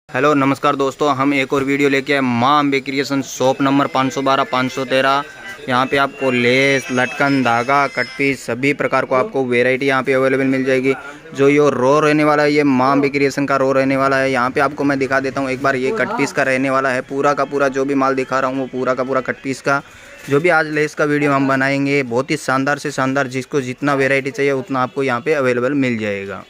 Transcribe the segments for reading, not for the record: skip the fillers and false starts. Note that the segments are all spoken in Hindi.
हेलो नमस्कार दोस्तों, हम एक और वीडियो लेके आए माँ अम्बे क्रिएशन शॉप नंबर 512 513। यहाँ पे आपको लेस, लटकन, धागा, कट पीस सभी प्रकार को आपको वैरायटी यहाँ पे अवेलेबल मिल जाएगी। जो ये रो रहने वाला है, ये माँ अम्बे क्रिएशन का रो रहने वाला है। यहाँ पे आपको मैं दिखा देता हूँ एक बार, ये कट पीस का रहने वाला है। पूरा का पूरा जो भी माल दिखा रहा हूँ वो पूरा का पूरा कट पीस का। जो भी आज लेस का वीडियो हम बनाएंगे, बहुत ही शानदार से शानदार, जिसको जितना वेराइटी चाहिए उतना आपको यहाँ पे अवेलेबल मिल जाएगा।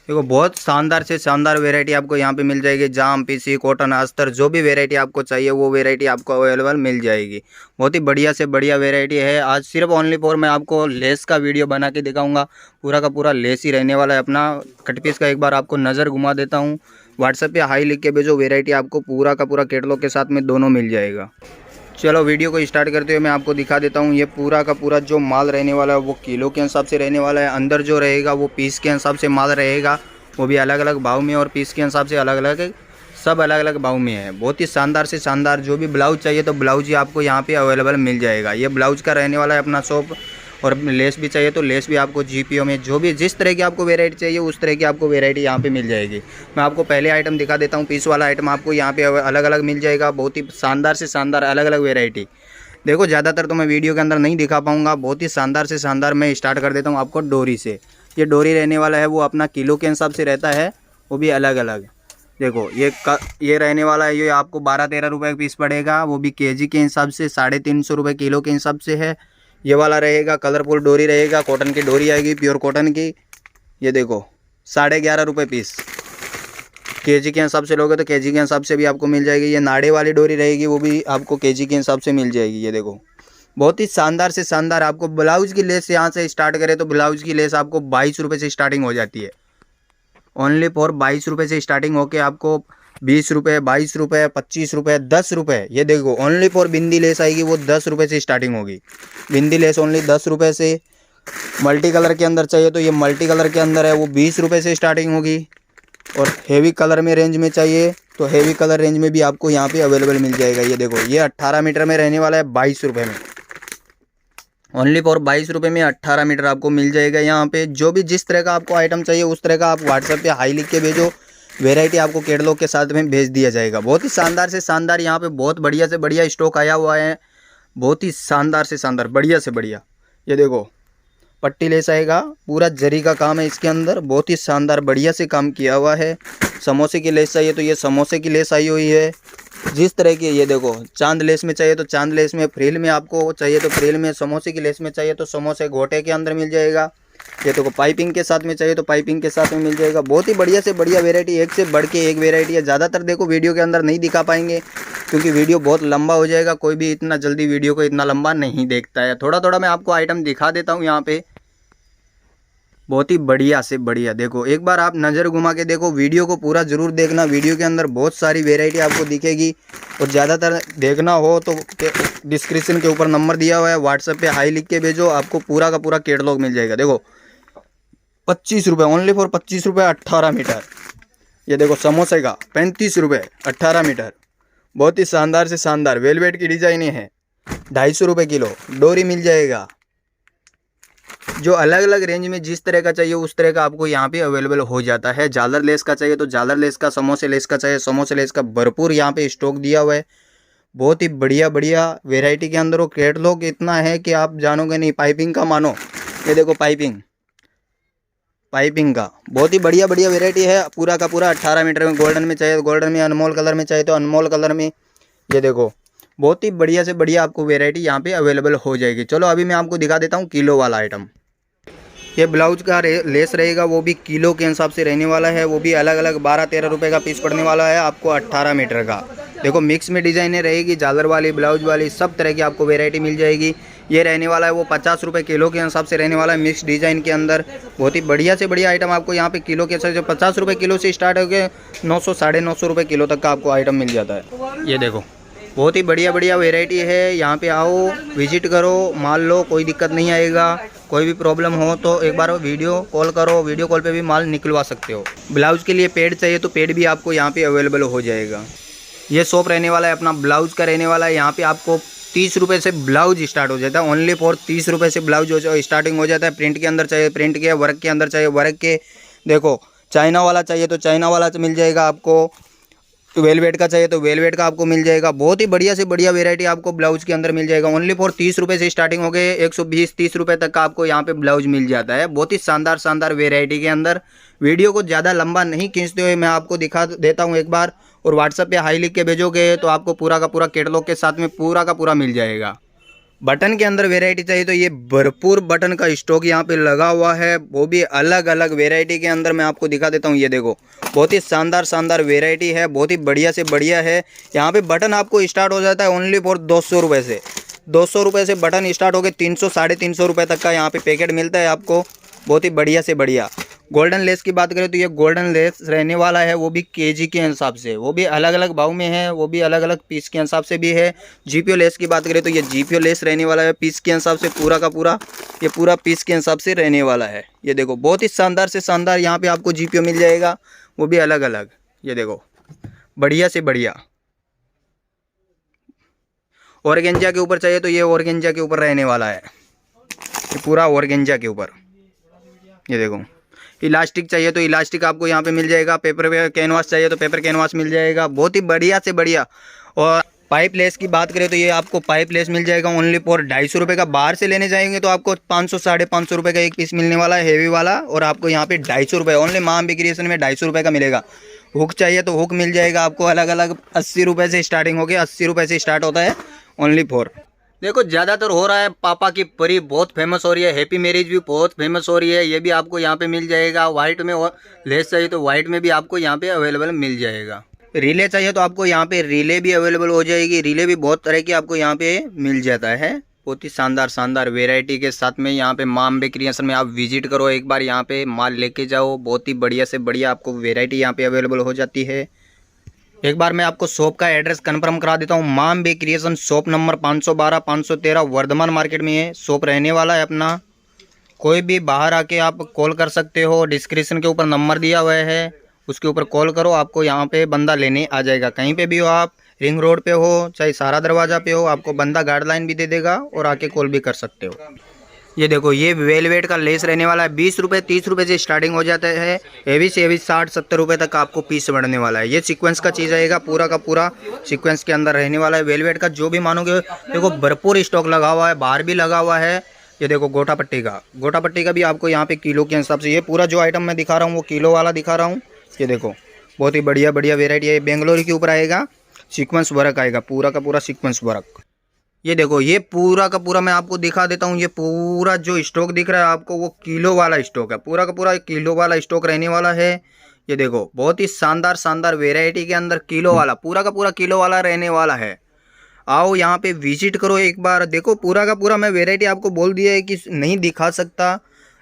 देखो बहुत शानदार से शानदार वैरायटी आपको यहाँ पे मिल जाएगी। जाम, पीसी, कॉटन, अस्तर, जो भी वैरायटी आपको चाहिए वो वैरायटी आपको अवेलेबल मिल जाएगी। बहुत ही बढ़िया से बढ़िया वैरायटी है। आज सिर्फ ओनली फॉर मैं आपको लेस का वीडियो बना के दिखाऊंगा। पूरा का पूरा लेस ही रहने वाला है अपना। कट पीस का एक बार आपको नज़र घुमा देता हूँ। व्हाट्सएप पे हाई लिख के भेजो, वैरायटी आपको पूरा का पूरा कैटलॉग के साथ में दोनों मिल जाएगा। चलो वीडियो को स्टार्ट करते हुए मैं आपको दिखा देता हूँ। ये पूरा का पूरा जो माल रहने वाला है वो किलो के हिसाब से रहने वाला है। अंदर जो रहेगा वो पीस के हिसाब से माल रहेगा, वो भी अलग अलग भाव में, और पीस के हिसाब से अलग अलग, सब अलग अलग भाव में है। बहुत ही शानदार से शानदार। जो भी ब्लाउज चाहिए तो ब्लाउज ही आपको यहाँ पे अवेलेबल मिल जाएगा। ये ब्लाउज का रहने वाला है अपना शॉप। और लेस भी चाहिए तो लेस भी आपको जीपीओ में, जो भी जिस तरह की आपको वैरायटी चाहिए उस तरह की आपको वैरायटी यहाँ पे मिल जाएगी। मैं आपको पहले आइटम दिखा देता हूँ। पीस वाला आइटम आपको यहाँ पे अलग अलग मिल जाएगा। बहुत ही शानदार से शानदार अलग अलग वैरायटी। देखो ज़्यादातर तो मैं वीडियो के अंदर नहीं दिखा पाऊँगा। बहुत ही शानदार से शानदार मैं स्टार्ट कर देता हूँ आपको डोरी से। ये डोरी रहने वाला है वो अपना किलो के हिसाब से रहता है, वो भी अलग अलग। देखो ये रहने वाला है, ये आपको 12-13 रुपये का पीस पड़ेगा, वो भी केजी के हिसाब से 350 रुपये किलो के हिसाब से है। ये वाला रहेगा कलरफुल डोरी रहेगा, कॉटन की डोरी आएगी, प्योर कॉटन की। ये देखो 11.5 रुपये पीस। केजी के हिसाब से लोगे तो केजी के हिसाब से भी आपको मिल जाएगी। ये नाड़े वाली डोरी रहेगी, वो भी आपको केजी के हिसाब से मिल जाएगी। ये देखो बहुत ही शानदार से शानदार। आपको ब्लाउज की लेस यहाँ से स्टार्ट करें तो ब्लाउज की लेस आपको 22 रुपये से स्टार्टिंग हो जाती है। ओनली फॉर 22 रुपये से स्टार्टिंग होके आपको 20 रुपये, 22 रुपये, 25 रुपये, 10 रुपये। ये देखो ओनली फॉर बिंदी लेस आएगी, वो 10 रुपये से स्टार्टिंग होगी। बिंदी लेस ओनली 10 रुपये से। मल्टी कलर के अंदर चाहिए तो ये मल्टी कलर के अंदर है, वो 20 रुपये से स्टार्टिंग होगी। और हेवी कलर में रेंज में चाहिए तो हेवी कलर रेंज में भी आपको यहाँ पे अवेलेबल मिल जाएगा। ये देखो ये 18 मीटर में रहने वाला है 22 रुपये में। ओनली फॉर 22 रुपये में 18 मीटर आपको मिल जाएगा। यहाँ पे जो भी जिस तरह का आपको आइटम चाहिए उस तरह का आप व्हाट्सएप पे हाई लिख के भेजो, वैरायटी आपको कैटलॉग के साथ में भेज दिया जाएगा। बहुत ही शानदार से शानदार यहाँ पे बहुत बढ़िया से बढ़िया स्टॉक आया हुआ है। बहुत ही शानदार से शानदार, बढ़िया से बढ़िया। ये देखो पट्टी लेस आएगा, पूरा जरी का काम है इसके अंदर। बहुत ही शानदार बढ़िया से काम किया हुआ है। समोसे की लेस चाहिए तो ये समोसे की लेस आई हुई है जिस तरह की। ये देखो चांद लेस में चाहिए तो चांद लेस में, फ्रिल में आपको चाहिए तो फ्रिल में, समोसे की लेस में चाहिए तो समोसे गोटे के अंदर मिल जाएगा। ये देखो पाइपिंग के साथ में चाहिए तो पाइपिंग के साथ में मिल जाएगा। बहुत ही बढ़िया से बढ़िया वैरायटी, एक से बढ़ के एक वैरायटी है। ज़्यादातर देखो वीडियो के अंदर नहीं दिखा पाएंगे क्योंकि वीडियो बहुत लंबा हो जाएगा। कोई भी इतना जल्दी वीडियो को इतना लंबा नहीं देखता है। थोड़ा थोड़ा मैं आपको आइटम दिखा देता हूँ यहाँ पे। बहुत ही बढ़िया से बढ़िया। देखो एक बार आप नज़र घुमा के देखो, वीडियो को पूरा ज़रूर देखना। वीडियो के अंदर बहुत सारी वैरायटी आपको दिखेगी। और ज़्यादातर देखना हो तो डिस्क्रिप्शन के ऊपर नंबर दिया हुआ है, व्हाट्सएप पे हाई लिख के भेजो, आपको पूरा का पूरा कैटलॉग मिल जाएगा। देखो 25 रुपये, ओनली फॉर 25 रुपये 18 मीटर। ये देखो समोसे का 35 रुपये 18 मीटर। बहुत ही शानदार से शानदार वेलवेट की डिज़ाइने है। 250 रुपये किलो डोरी मिल जाएगा। जो अलग अलग रेंज में जिस तरह का चाहिए उस तरह का आपको यहाँ पे अवेलेबल हो जाता है। झालर लेस का चाहिए तो झालर लेस का, समोसे लेस का चाहिए समोसे लेस का, भरपूर यहाँ पे स्टॉक दिया हुआ है। बहुत ही बढ़िया बढ़िया वैरायटी के अंदर वो कैटलॉग इतना है कि आप जानोगे नहीं। पाइपिंग का मानो, ये देखो पाइपिंग का बहुत ही बढ़िया बढ़िया वैरायटी है। पूरा का पूरा 18 मीटर में। गोल्डन में चाहिए तो गोल्डन में, अनमोल कलर में चाहिए तो अनमोल कलर में। ये देखो बहुत ही बढ़िया से बढ़िया आपको वैरायटी यहाँ पे अवेलेबल हो जाएगी। चलो अभी मैं आपको दिखा देता हूँ किलो वाला आइटम। ये ब्लाउज का लेस रहेगा, वो भी किलो के हिसाब से रहने वाला है। वो भी अलग अलग 12-13 रुपये का पीस पड़ने वाला है आपको 18 मीटर का। देखो मिक्स में डिज़ाइनें रहेगी, झालर वाली, ब्लाउज वाली, सब तरह की आपको वैरायटी मिल जाएगी। ये रहने वाला है वो 50 रुपये किलो के हिसाब से रहने वाला है, मिक्स डिज़ाइन के अंदर। बहुत ही बढ़िया से बढ़िया आइटम आपको यहाँ पे किलो के हिसाब से 50 रुपये किलो से स्टार्ट होकर 900 950 रुपये किलो तक का आपको आइटम मिल जाता है। ये देखो बहुत ही बढ़िया बढ़िया वैरायटी है। यहाँ पे आओ, विजिट करो, माल लो, कोई दिक्कत नहीं आएगा। कोई भी प्रॉब्लम हो तो एक बार वीडियो कॉल करो, वीडियो कॉल पे भी माल निकलवा सकते हो। ब्लाउज के लिए पेड चाहिए तो पेड भी आपको यहाँ पे अवेलेबल हो जाएगा। ये शॉप रहने वाला है अपना ब्लाउज का रहने वाला है। यहाँ पे आपको 30 रुपये से ब्लाउज स्टार्ट हो जाता है। ओनली फॉर 30 रुपये से ब्लाउज स्टार्टिंग हो जाता है। प्रिंट के अंदर चाहिए प्रिंट के, वर्क के अंदर चाहिए वर्क के। देखो चाइना वाला चाहिए तो चाइना वाला मिल जाएगा आपको। वेलवेट का चाहिए तो वेलवेट का आपको मिल जाएगा। बहुत ही बढ़िया से बढ़िया वेरायटी आपको ब्लाउज के अंदर मिल जाएगा। ओनली फॉर 30 रुपये से स्टार्टिंग हो गए, 120-30 रुपये तक का आपको यहाँ पे ब्लाउज मिल जाता है। बहुत ही शानदार शानदार वेरायटी के अंदर। वीडियो को ज़्यादा लंबा नहीं खींचते हुए मैं आपको दिखा देता हूँ एक बार, और व्हाट्सएप पे हाई लिख के भेजोगे तो आपको पूरा का पूरा कैटलॉग के साथ में पूरा का पूरा मिल जाएगा। बटन के अंदर वेरायटी चाहिए तो ये भरपूर बटन का स्टॉक यहाँ पे लगा हुआ है, वो भी अलग अलग वेरायटी के अंदर मैं आपको दिखा देता हूँ। ये देखो बहुत ही शानदार शानदार वेरायटी है, बहुत ही बढ़िया से बढ़िया है। यहाँ पे बटन आपको स्टार्ट हो जाता है ओनली फॉर 200 रुपये से। 200 रुपये से बटन स्टार्ट हो गए 300-350 रुपये तक का यहाँ पे पैकेट मिलता है आपको, बहुत ही बढ़िया से बढ़िया। गोल्डन लेस की बात करें तो ये गोल्डन लेस रहने वाला है, वो भी केजी के हिसाब से, वो भी अलग अलग भाव में है, वो भी अलग अलग पीस के हिसाब से भी है। जीपीओ लेस की बात करें तो ये जीपीओ लेस रहने वाला है, पीस के हिसाब से पूरा का पूरा, ये पूरा पीस के हिसाब से रहने वाला है। ये देखो बहुत ही शानदार से शानदार यहाँ पे आपको जीपीओ मिल जाएगा, वो भी अलग अलग। ये देखो बढ़िया से बढ़िया। ऑर्गेंजा के ऊपर चाहिए तो ये ऑर्गेंजा के ऊपर रहने वाला है, ये पूरा ऑर्गेंजा के ऊपर। ये देखो इलास्टिक चाहिए तो इलास्टिक आपको यहाँ पे मिल जाएगा। पेपर कैनवास चाहिए तो पेपर कैनवास मिल जाएगा, बहुत ही बढ़िया से बढ़िया। और पाइप लेस की बात करें तो ये आपको पाइप लेस मिल जाएगा ओनली फॉर 250 रुपये का। बाहर से लेने जाएंगे तो आपको 500-550 रुपये का एक पीस मिलने वाला है, हेवी वाला। और आपको यहाँ पे 250 रुपये ओनली मां अम्बे क्रिएशन में 250 रुपये का मिलेगा। हुक चाहिए तो हुक मिल जाएगा आपको अलग अलग, 80 रुपये से स्टार्टिंग हो गया, 80 रुपये से स्टार्ट होता है ओनली फॉर। देखो ज़्यादातर हो रहा है पापा की परी बहुत फेमस हो रही है, हैप्पी मैरिज भी बहुत फेमस हो रही है, ये भी आपको यहाँ पे मिल जाएगा। वाइट में और लेस चाहिए तो वाइट में भी आपको यहाँ पे अवेलेबल मिल जाएगा। रिले चाहिए तो आपको यहाँ पे रिले भी अवेलेबल हो जाएगी, रिले भी बहुत तरह की आपको यहाँ पे मिल जाता है। बहुत ही शानदार शानदार वेराइटी के साथ में यहाँ पे मां अम्बे क्रिएशन में आप विजिट करो एक बार, यहाँ पे माल लेके जाओ, बहुत ही बढ़िया से बढ़िया आपको वेराइटी यहाँ पे अवेलेबल हो जाती है। एक बार मैं आपको शॉप का एड्रेस कंफर्म करा देता हूँ। Maa Ambe creation shop number 512-513 Vardhman market में है शॉप रहने वाला है अपना। कोई भी बाहर आके आप कॉल कर सकते हो, डिस्क्रिप्शन के ऊपर नंबर दिया हुआ है, उसके ऊपर कॉल करो, आपको यहाँ पे बंदा लेने आ जाएगा। कहीं पे भी हो आप, रिंग रोड पे हो चाहे सारा दरवाज़ा पे हो, आपको बंदा गाइडलाइन भी दे देगा और आके कॉल भी कर सकते हो। ये देखो ये वेलवेट का लेस रहने वाला है, 20 रुपये 30 रुपये से स्टार्टिंग हो जाता है, हेवी से हेवी 60-70 रुपये तक आपको पीस बढ़ने वाला है। ये सीक्वेंस का चीज़ आएगा, पूरा का पूरा सीक्वेंस के अंदर रहने वाला है। वेलवेट का जो भी मानोगे, देखो भरपूर स्टॉक लगा हुआ है, बाहर भी लगा हुआ है। ये देखो गोटा पट्टी का भी आपको यहाँ पे किलो के हिसाब से, ये पूरा जो आइटम मैं दिखा रहा हूँ वो किलो वाला दिखा रहा हूँ। ये देखो बहुत ही बढ़िया बढ़िया वेराइटी है। बेंगलोर के ऊपर आएगा, सीक्वेंस वर्क आएगा, पूरा का पूरा सीक्वेंस वर्क। ये देखो ये पूरा का पूरा मैं आपको दिखा देता हूँ। ये पूरा जो स्टॉक दिख रहा है आपको वो किलो वाला स्टॉक है, पूरा का पूरा किलो वाला स्टॉक रहने वाला है। ये देखो बहुत ही शानदार शानदार वेराइटी के अंदर किलो वाला, पूरा का पूरा किलो वाला रहने वाला है। आओ यहाँ पे विजिट करो एक बार, देखो पूरा का पूरा मैं वेराइटी आपको बोल दिया है कि नहीं दिखा सकता।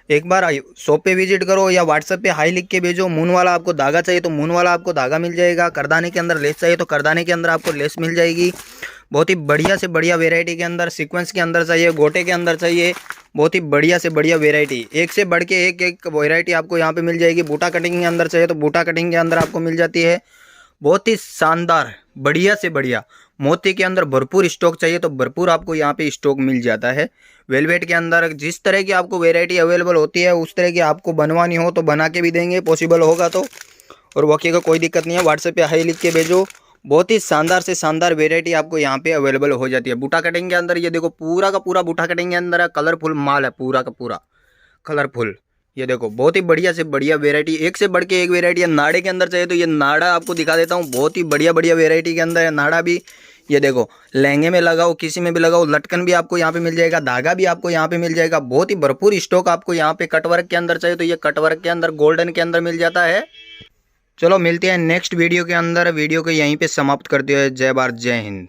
एक बार शॉप पे विजिट करो या व्हाट्सएप पे हाई लिख के भेजो। मून वाला आपको धागा चाहिए तो मून वाला आपको धागा मिल जाएगा, करदाने के अंदर लेस चाहिए तो करदाने के अंदर आपको लेस मिल जाएगी। बहुत ही बढ़िया से बढ़िया वेराइटी के अंदर, सीक्वेंस के अंदर चाहिए, गोटे के अंदर चाहिए, बहुत ही बढ़िया से बढ़िया वेराइटी, एक से बढ़ के एक वेराइटी आपको यहाँ पे मिल जाएगी। बूटा कटिंग के अंदर चाहिए तो बूटा कटिंग के अंदर आपको मिल जाती है। बहुत ही शानदार बढ़िया से बढ़िया। मोती के अंदर भरपूर स्टॉक चाहिए तो भरपूर आपको यहाँ पे स्टॉक मिल जाता है। वेलवेट के अंदर जिस तरह की आपको वेराइटी अवेलेबल होती है उस तरह की आपको बनवानी हो तो बना के भी देंगे, पॉसिबल होगा तो। और बाकी का कोई दिक्कत नहीं है, व्हाट्सएप पे हाई लिख के भेजो। बहुत ही शानदार से शानदार वेराइटी आपको यहाँ पे अवेलेबल हो जाती है। बूटा कटिंग के अंदर ये देखो पूरा का पूरा बूटा कटिंग के अंदर है, कलरफुल माल है, पूरा का पूरा कलरफुल। ये देखो बहुत ही बढ़िया से बढ़िया वेराइटी, एक से बढ़ के एक वेराइटी है। नाड़े के अंदर चाहिए तो ये नाड़ा आपको दिखा देता हूँ, बहुत ही बढ़िया बढ़िया वेराइटी के अंदर है नाड़ा भी। ये देखो लहंगे में लगाओ, किसी में भी लगाओ, लटकन भी आपको यहाँ पे मिल जाएगा, धागा भी आपको यहाँ पे मिल जाएगा। बहुत ही भरपूर स्टॉक आपको यहाँ पे कटवर्क के अंदर चाहिए तो ये कटवर्क के अंदर गोल्डन के अंदर मिल जाता है। चलो मिलते हैं नेक्स्ट वीडियो के अंदर, वीडियो को यहीं पे समाप्त करते हुए। जय भारत जय हिंद।